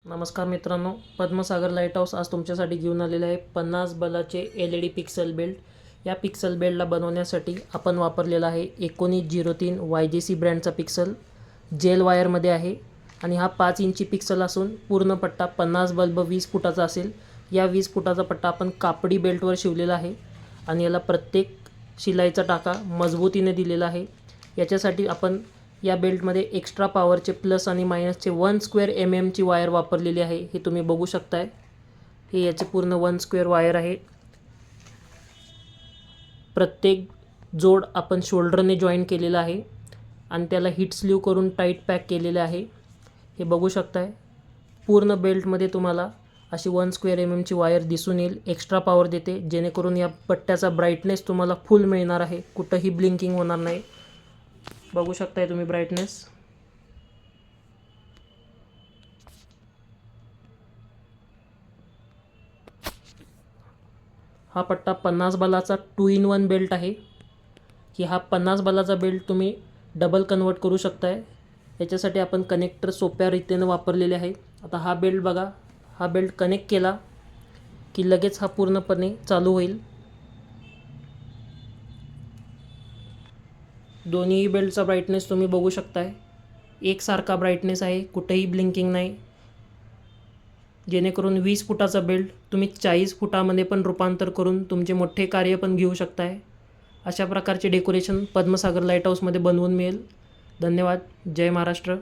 नमस्कार मित्रांनो, पद्मसागर light house आज तुमच्यासाठी घेऊन आलेले आहे 50 बलाचे LED पिक्सल बेल्ट. या पिक्सल बेल्टला बनवण्यासाठी आपण वापरलेला आहे 1903 YGC ब्रँडचा पिक्सल जेल वायरमध्ये आहे आणि हा 5 इंची पिक्सल असून पूर्ण पट्टा 50 बल्ब 20 फुटाचा असेल. या 20 फुटाचा पट्टा आपण कापडी बेल्टवर शिवलेला आहे आणि याला प्रत्येक शिलाईचा टाका मजबूतीने दिलेला आहे. याच्यासाठी आपण या बेल्टमध्ये एक्स्ट्रा पॉवरचे प्लस आणि मायनसचे 1 स्क्वेअर mm ची वायर वापरलेली आहे. हे तुम्ही बघू शकताय. हे याचे पूर्ण 1 स्क्वेअर वायर आहे. प्रत्येक जोड आपण शोल्डरने जॉईन केलेला आहे आणि त्याला हीट स्लीव करून टाईट पॅक केलेले आहे. हे बघू शकताय. पूर्ण बेल्टमध्ये तुम्हाला अशी 1 स्क्वेअर mm ची वायर दिसून येईल. एक्स्ट्रा पॉवर देते जेणेकरून या पट्ट्याचा ब्राईटनेस तुम्हाला फुल मिळणार आहे. कुठंही ब्लिंकिंग होणार नाही. बघू शकताय तुम्ही ब्राईटनेस. हा पट्टा 50 बलाचा 2 in 1 बेल्ट आहे की हा 50 बलाचा बेल्ट तुम्ही डबल कन्वर्ट करू शकताय. याच्यासाठी आपण कनेक्टर सोप्या रीतीने वापरलेले आहे. आता हा बेल्ट बघा. हा बेल्ट कनेक्ट केला की लगेच हा पूर्णपणे चालू होईल. दोन्ही बेल्टचा ब्राईटनेस तुम्ही बघू शकताय. एकसारखा ब्राईटनेस आहे. कुठेही ब्लिंकिंग नाही. जेणेकरून 20 फुटाचा बेल्ट तुम्ही 40 फुटामध्ये पण रूपांतर करून तुमचे मोठे कार्य पण घेऊ शकताय. अशा प्रकारचे डेकोरेशन पद्मसागर लाईट हाऊसमध्ये बनवून मिळेल. धन्यवाद. जय महाराष्ट्र.